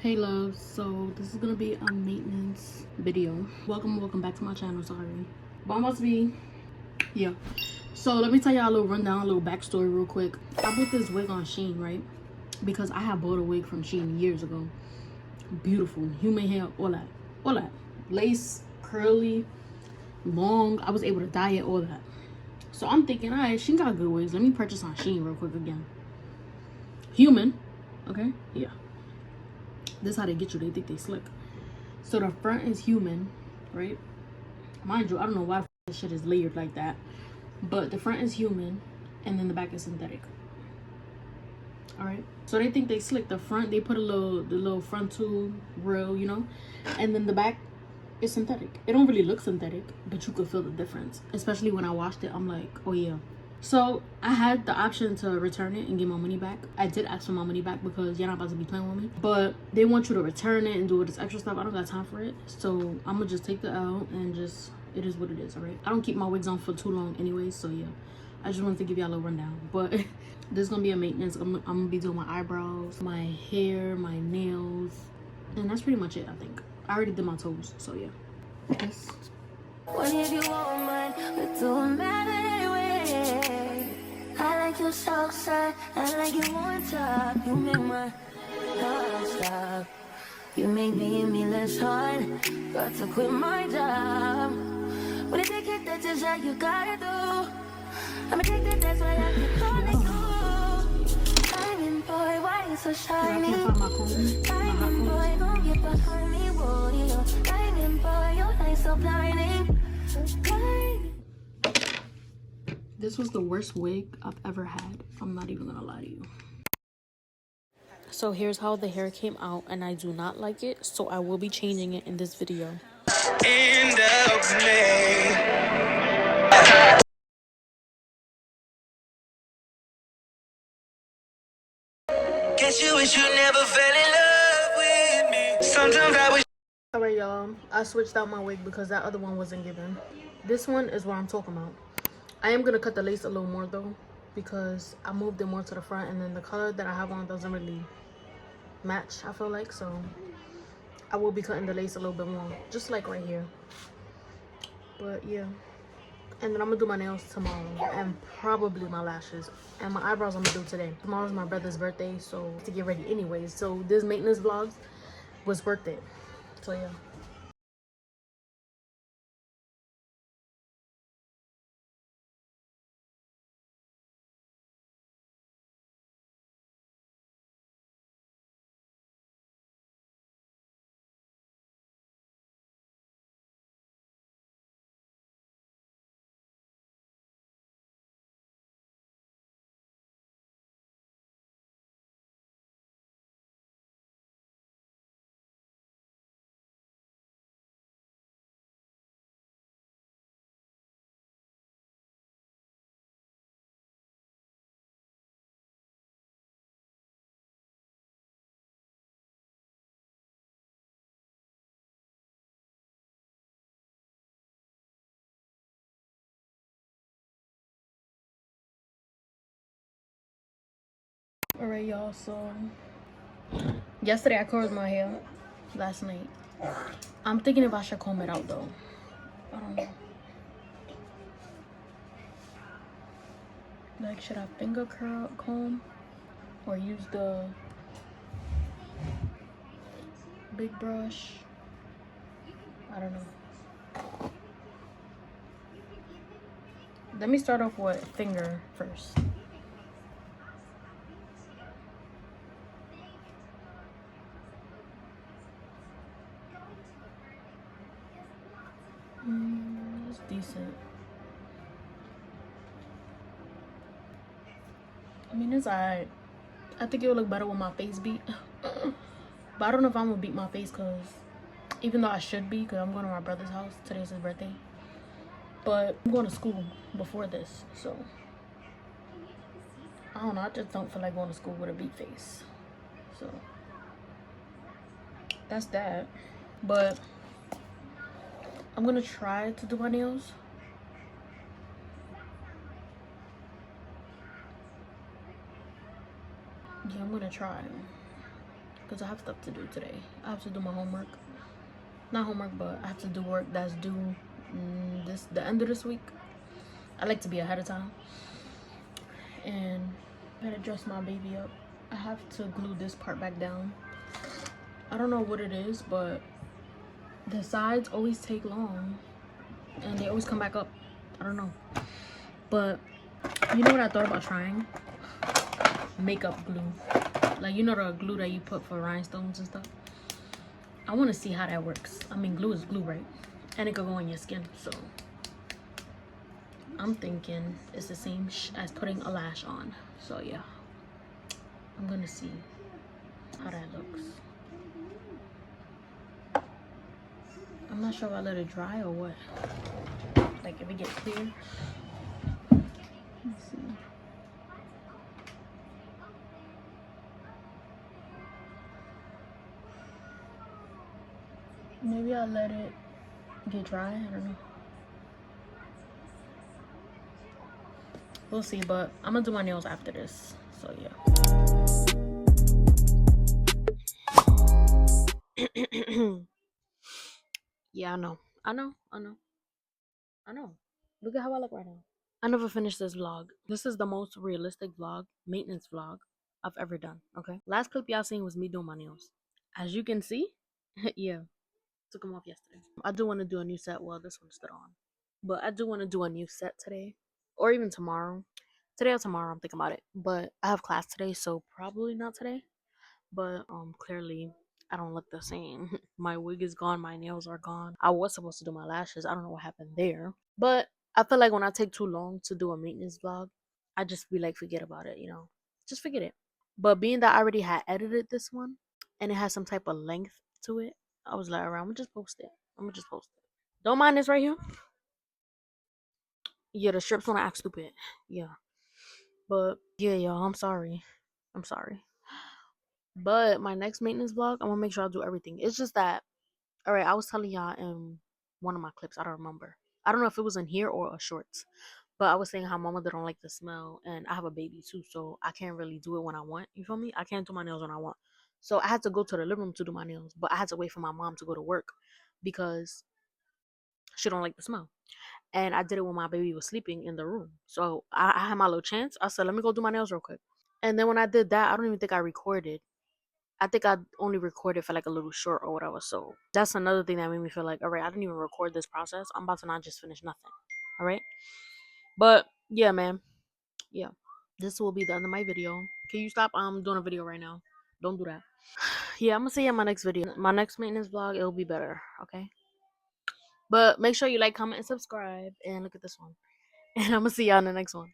Hey loves, so this is gonna be a maintenance video. Welcome back to my channel. Sorry, but I'm about to be, yeah. So let me tell y'all a little rundown, a little backstory real quick. I bought this wig on Shein, right? Because I had bought a wig from Shein years ago. Beautiful, human hair, all that, lace, curly, long. I was able to dye it, all that. So I'm thinking, alright, Shein got good wigs. Let me purchase on Shein real quick again. Human, okay, yeah. This is how they get you. They think they slick. So the front is human, right? Mind you, I don't know why this shit is layered like that, but the front is human, and then the back is synthetic. All right. So they think they slick. The front, they put the little frontal grill, you know, and then the back is synthetic. It don't really look synthetic, but you could feel the difference. Especially when I washed it, I'm like, oh yeah. So I had the option to return it and get my money back. I did ask for my money back because you're not about to be playing with me. But they want you to return it and do all this extra stuff. I don't got time for it. So I'm gonna just take the L and just, it is what it is, all right? I don't keep my wigs on for too long anyway, so yeah. I just wanted to give y'all a little rundown. But this is gonna be a maintenance. I'm gonna be doing my eyebrows, my hair, my nails. And that's pretty much it, I think. I already did my toes, so yeah. Yes. What if you want mine? It don't matter anyway. I like your south side, I like you on top. You make my heart stop. You make me less hard. Got to quit my job. When I take it, that's just how you gotta do. I'm addicted, that's why I keep calling you. Diamond boy, why you so shiny? Diamond boy, gon' get behind me, whoa, yeah. Diamond boy, your light so blinding. This was the worst wig I've ever had. I'm not even gonna lie to you. So here's how the hair came out, and I do not like it, so I will be changing it in this video. End of May. Guess you wish you never fell in love with me. Sometimes I wish. Alright y'all, I switched out my wig because that other one wasn't given. This one is what I'm talking about. I am gonna cut the lace a little more though, because I moved it more to the front, and then the color that I have on doesn't really match, I feel like. So I will be cutting the lace a little bit more, just like right here. But yeah, and then I'm gonna do my nails tomorrow, and probably my lashes, and my eyebrows I'm gonna do today. Tomorrow's my brother's birthday, so to get ready anyways. So this maintenance vlogs was worth it. So yeah. Alright y'all, so yesterday I curled my hair. Last night I'm thinking if I should comb it out though. I don't know. Like, should I finger curl comb or use the big brush? I don't know. Let me start off with finger first. It's decent. I mean, it's alright. I think it would look better with my face beat. But I don't know if I'm gonna beat my face, because even though I should be, because I'm going to my brother's house. Today's his birthday. But I'm going to school before this, so I don't know. I just don't feel like going to school with a beat face. So that's that. But I'm gonna try to do my nails. Yeah, I'm gonna try, because I have stuff to do today. I have to do my homework. Not homework, but I have to do work that's due the end of this week. I like to be ahead of time. And I gotta dress my baby up. I have to glue this part back down. I don't know what it is, but the sides always take long and they always come back up. I don't know. But you know what I thought about trying? Makeup glue. Like, you know the glue that you put for rhinestones and stuff? I want to see how that works. I mean, glue is glue, right? And it could go on your skin, so I'm thinking it's the same as putting a lash on. So yeah, I'm gonna see how that looks. I'm not sure if I let it dry or what. Like if it gets clear. Let's see. Maybe I'll let it get dry. I don't know. We'll see, but I'm gonna do my nails after this. So yeah. Yeah, I know. Look at how I look right now. I never finished this vlog. This is the most realistic vlog, maintenance vlog I've ever done, okay? Last clip y'all seen was me doing my nails. As you can see, yeah, took them off yesterday. I do want to do a new set. Well, this one's still on. But I do want to do a new set today or even tomorrow. Today or tomorrow, I'm thinking about it. But I have class today, so probably not today. But clearly I don't look the same. My wig is gone, my nails are gone. I was supposed to do my lashes. I don't know what happened there. But I feel like when I take too long to do a maintenance vlog, I just be like, forget about it, you know. Just forget it. But being that I already had edited this one and it has some type of length to it, I was like, alright, I'm gonna just post it. Don't mind this right here. Yeah, the strips wanna act stupid. Yeah. But yeah, y'all, I'm sorry. But my next maintenance vlog, I'm gonna make sure I do everything. It's just that, all right, I was telling y'all in one of my clips, I don't remember. I don't know if it was in here or a shorts, but I was saying how my mother don't like the smell, and I have a baby too, so I can't really do it when I want. You feel me? I can't do my nails when I want. So I had to go to the living room to do my nails, but I had to wait for my mom to go to work because she don't like the smell. And I did it when my baby was sleeping in the room. So I had my little chance. I said, let me go do my nails real quick. And then when I did that, I don't even think I recorded. I think I only recorded for like a little short or whatever. So that's another thing that made me feel like, all right, I didn't even record this process. I'm about to not just finish nothing. All right. But yeah, man. Yeah. This will be the end of my video. Can you stop? I'm doing a video right now. Don't do that. Yeah, I'm gonna see you in my next video. My next maintenance vlog, it'll be better. Okay. But make sure you like, comment, and subscribe. And look at this one. And I'm gonna see y'all in the next one.